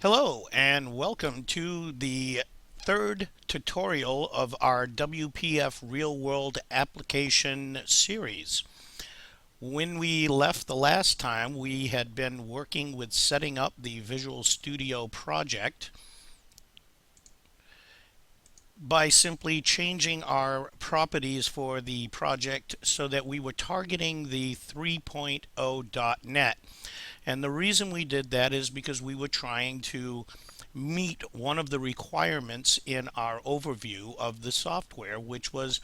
Hello and welcome to the third tutorial of our WPF Real World Application series. When we left the last time, we had been working with setting up the Visual Studio project by simply changing our properties for the project so that we were targeting the 3.0.NET. And the reason we did that is because we were trying to meet one of the requirements in our overview of the software, which was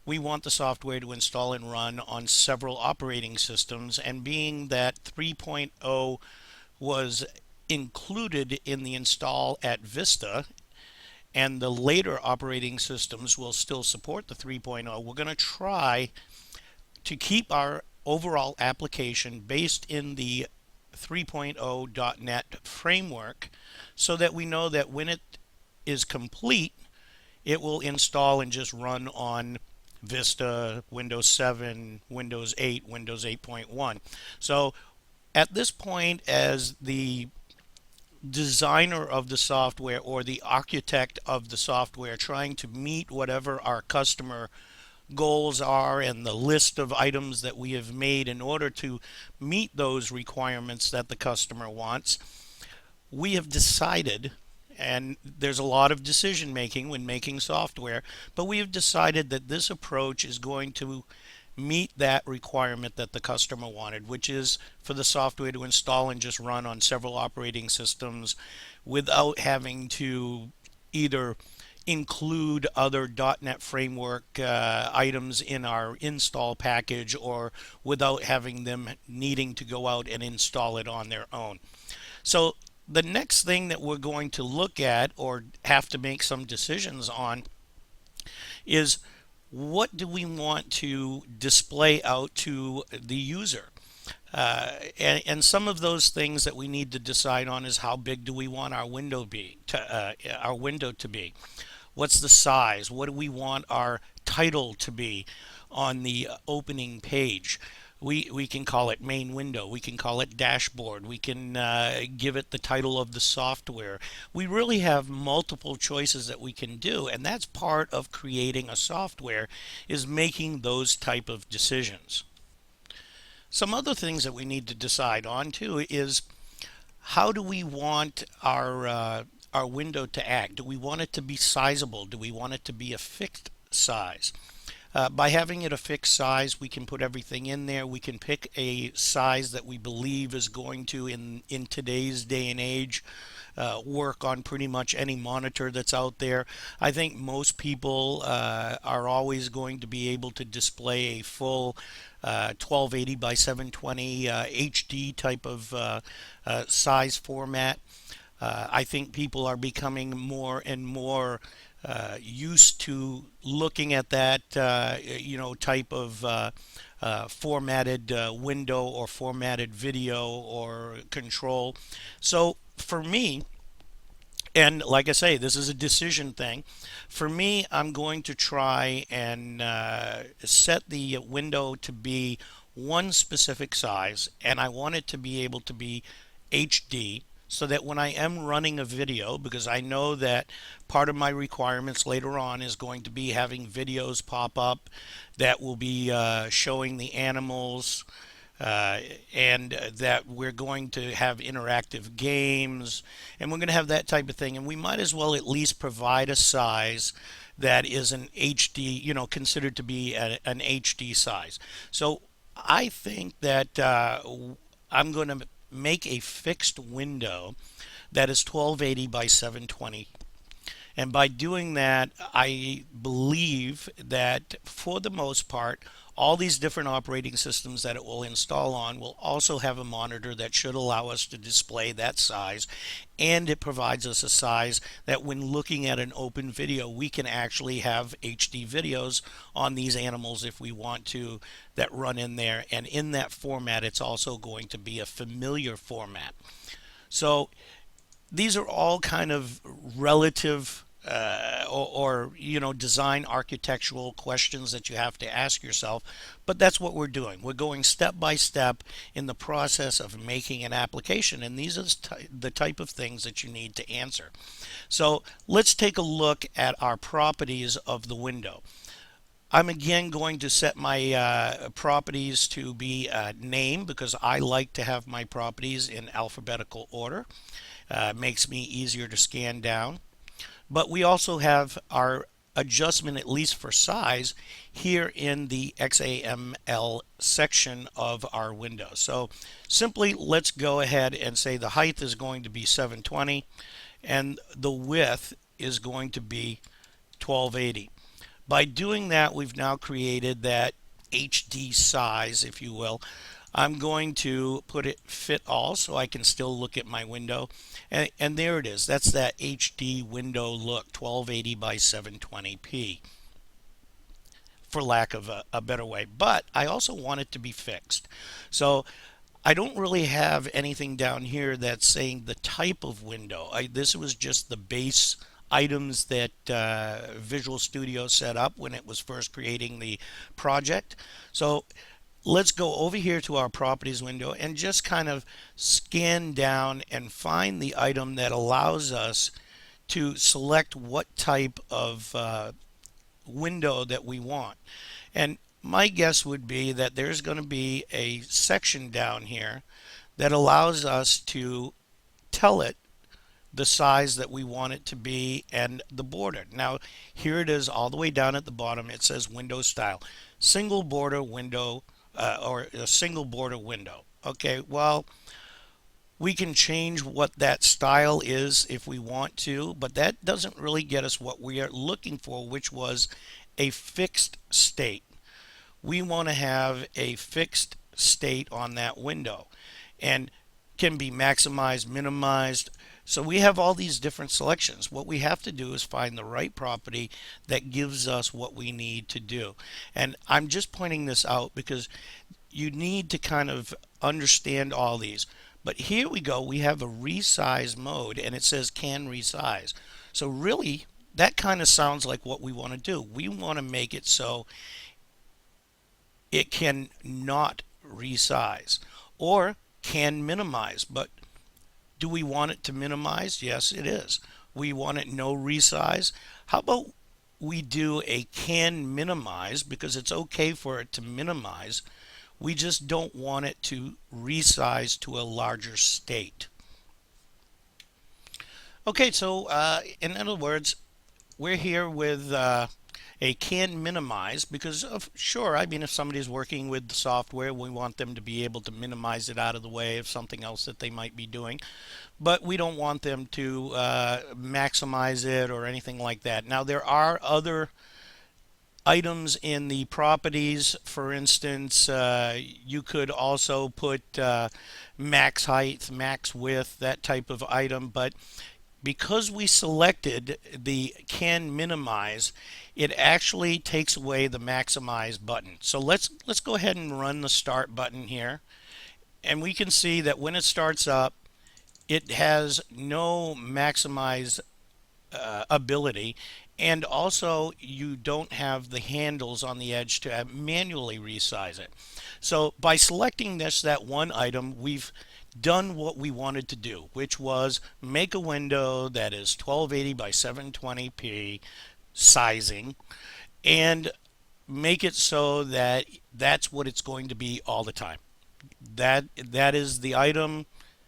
we want the software to install and run on several operating systems. And being that 3.0 was included in the install at Vista, and the later operating systems will still support the 3.0, we're going to try to keep our overall application based in the 3.0.NET framework so that we know that when it is complete, it will install and just run on Vista, Windows 7, Windows 8, Windows 8.1. So at this point, as the designer of the software or the architect of the software, trying to meet whatever our customer goals are and the list of items that we have made in order to meet those requirements that the customer wants, we have decided, and there's a lot of decision making when making software, but we have decided that this approach is going to meet that requirement that the customer wanted, which is for the software to install and just run on several operating systems without having to either include other .NET framework items in our install package or without having them needing to go out and install it on their own. So the next thing that we're going to look at or have to make some decisions on is what do we want to display out to the user? And some of those things that we need to decide on is how big do we want our window to be? What's the size? What do we want our title to be on the opening page? We can call it main window. We can call it dashboard. We can give it the title of the software. We really have multiple choices that we can do, and that's part of creating a software, is making those type of decisions. Some other things that we need to decide on too is how do we want our window to act? Do we want it to be sizable? Do we want it to be a fixed size? By having it a fixed size, we can put everything in there. We can pick a size that we believe is going to, in today's day and age, work on pretty much any monitor that's out there. I think most people are always going to be able to display a full 1280 by 720 HD type of size format. I think people are becoming more and more used to looking at that type of formatted window or formatted video or control. So for me, and like I say, this is a decision thing. For me, I'm going to try and set the window to be one specific size, and I want it to be able to be HD so that when I am running a video, because I know that part of my requirements later on is going to be having videos pop up that will be showing the animals, and that we're going to have interactive games, and we're going to have that type of thing. And we might as well at least provide a size that is an HD, considered to be an HD size. So I think that I'm going to make a fixed window that is 1280 by 720. And by doing that, I believe that for the most part, all these different operating systems that it will install on will also have a monitor that should allow us to display that size. And it provides us a size that when looking at an open video, we can actually have HD videos on these animals if we want to, that run in there. And in that format, it's also going to be a familiar format. So these are all kind of relative or design architectural questions that you have to ask yourself. But that's what we're doing. We're going step by step in the process of making an application, and these are the type of things that you need to answer. So let's take a look at our properties of the window. I'm again going to set my properties to be name, because I like to have my properties in alphabetical order. It makes me easier to scan down. But we also have our adjustment, at least for size, here in the XAML section of our window. So simply let's go ahead and say the height is going to be 720 and the width is going to be 1280. By doing that, we've now created that HD size, if you will. I'm going to put it fit all so I can still look at my window. And there it is. That's that HD window look, 1280 by 720p, for lack of a better way. But I also want it to be fixed. So I don't really have anything down here that's saying the type of window. This was just the base items that Visual Studio set up when it was first creating the project. So let's go over here to our properties window and just kind of scan down and find the item that allows us to select what type of window that we want. And my guess would be that there's going to be a section down here that allows us to tell it the size that we want it to be and the border. Now here it is all the way down at the bottom. It says window style, single border window, or a single border window. Okay, well, we can change what that style is if we want to, but that doesn't really get us what we are looking for, which was a fixed state. We want to have a fixed state on that window and can be maximized, minimized. So we have all these different selections. What we have to do is find the right property that gives us what we need to do. And I'm just pointing this out because you need to kind of understand all these. But here we go. We have a resize mode and it says can resize. So really that kind of sounds like what we want to do. We want to make it so it can not resize or can minimize. But do we want it to minimize? Yes, it is. We want it no resize. How about we do a can minimize, because it's okay for it to minimize. We just don't want it to resize to a larger state. Okay, so in other words, we're here with a can minimize because of, sure, I mean, if somebody's working with the software, we want them to be able to minimize it out of the way of something else that they might be doing, but we don't want them to maximize it or anything like that. Now there are other items in the properties. For instance, you could also put max height, max width, that type of item, but because we selected the can minimize, it actually takes away the maximize button. So let's go ahead and run the start button here, and we can see that when it starts up, it has no maximize ability, and also you don't have the handles on the edge to manually resize it. So by selecting that one item, we've done what we wanted to do, which was make a window that is 1280 by 720p sizing and make it so that that's what it's going to be all the time. That is the item.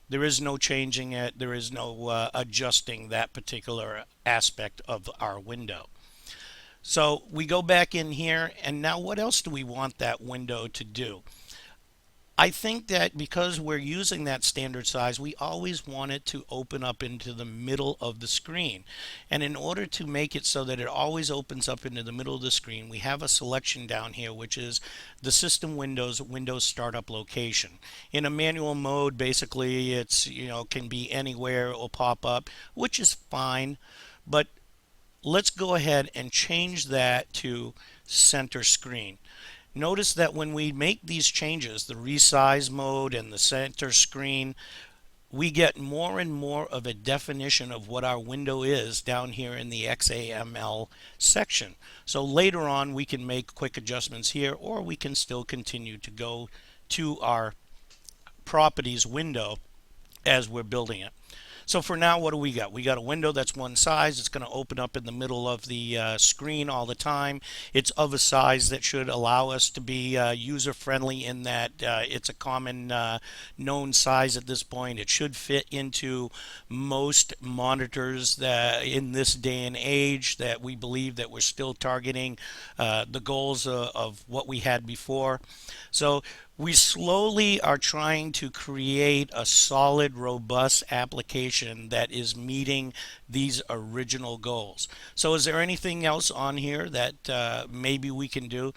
There is no changing it. There is no adjusting that particular aspect of our window. So we go back in here, and now what else do we want that window to do? I think that because we're using that standard size, we always want it to open up into the middle of the screen. And in order to make it so that it always opens up into the middle of the screen, we have a selection down here, which is the system Windows startup location. In a manual mode, basically it's, can be anywhere, it will pop up, which is fine. But let's go ahead and change that to center screen. Notice that when we make these changes, the resize mode and the center screen, we get more and more of a definition of what our window is down here in the XAML section. So later on we can make quick adjustments here, or we can still continue to go to our properties window as we're building it. So for now, what do we got? We got a window that's one size. It's going to open up in the middle of the screen all the time. It's of a size that should allow us to be user friendly, in that it's a common known size at this point. It should fit into most monitors that in this day and age, that we believe that we're still targeting the goals of what we had before. So we slowly are trying to create a solid, robust application that is meeting these original goals. So is there anything else on here that maybe we can do?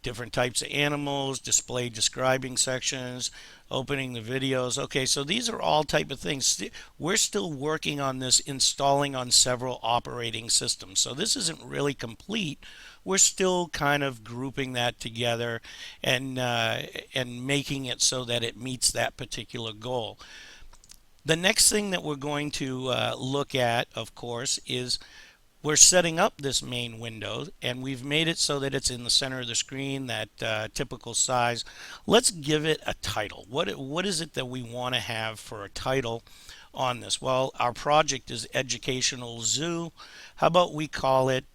Different types of animals, display describing sections, opening the videos. Okay, so these are all type of things. We're still working on this, installing on several operating systems. So this isn't really complete. We're still kind of grouping that together and making it so that it meets that particular goal. The next thing that we're going to look at, of course, is we're setting up this main window, and we've made it so that it's in the center of the screen, that typical size. Let's give it a title. What is it that we want to have for a title on this? Well, our project is Educational Zoo. How about we call it,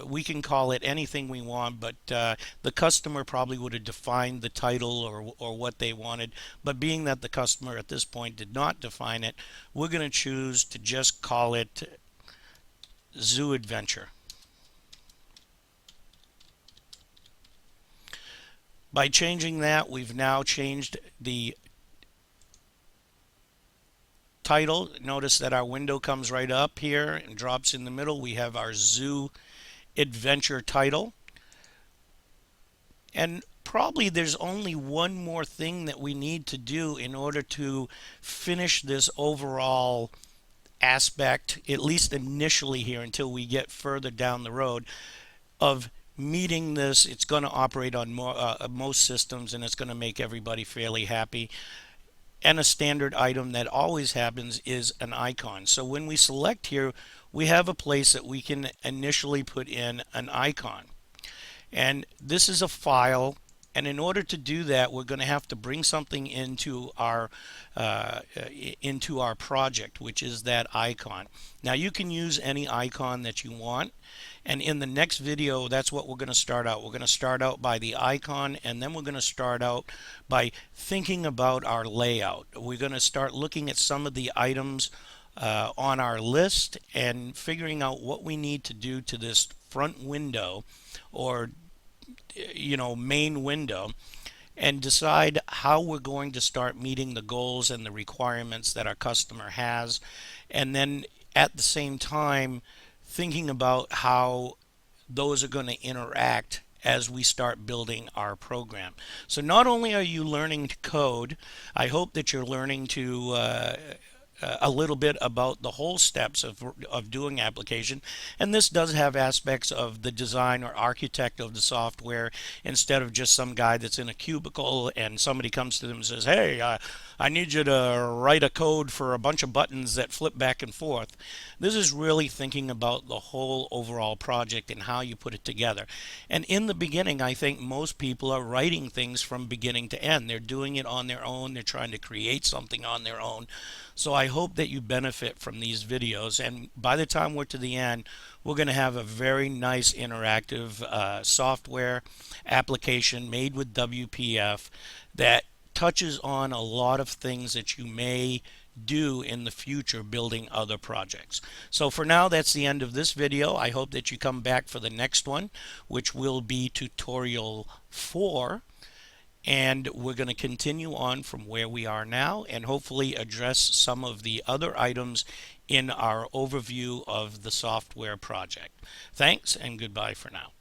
we can call it anything we want, but the customer probably would have defined the title or what they wanted. But being that the customer at this point did not define it, we're going to choose to just call it Zoo Adventure. By changing that, we've now changed the title. Notice that our window comes right up here and drops in the middle. We have our Zoo Adventure title. And probably there's only one more thing that we need to do in order to finish this overall aspect, at least initially here, until we get further down the road, of meeting this. It's going to operate on most systems, and it's going to make everybody fairly happy. And a standard item that always happens is an icon. So when we select here, we have a place that we can initially put in an icon. And this is a file, and in order to do that, we're going to have to bring something into our project, which is that icon. Now you can use any icon that you want, and in the next video, that's what we're going to start out. We're going to start out by the icon, and then we're going to start out by thinking about our layout. We're going to start looking at some of the items on our list and figuring out what we need to do to this front window, or main window, and decide how we're going to start meeting the goals and the requirements that our customer has, and then at the same time thinking about how those are going to interact as we start building our program. So not only are you learning to code, I hope that you're learning to a little bit about the whole steps of doing application. And this does have aspects of the design or architect of the software, instead of just some guy that's in a cubicle and somebody comes to them and says, hey, I need you to write a code for a bunch of buttons that flip back and forth. This is really thinking about the whole overall project and how you put it together. And in the beginning, I think most people are writing things from beginning to end. They're doing it on their own. They're trying to create something on their own. So I hope that you benefit from these videos, and by the time we're to the end, we're going to have a very nice interactive software application made with WPF that touches on a lot of things that you may do in the future building other projects. So for now, that's the end of this video. I hope that you come back for the next one, which will be tutorial 4. And we're going to continue on from where we are now and hopefully address some of the other items in our overview of the software project. Thanks, and goodbye for now.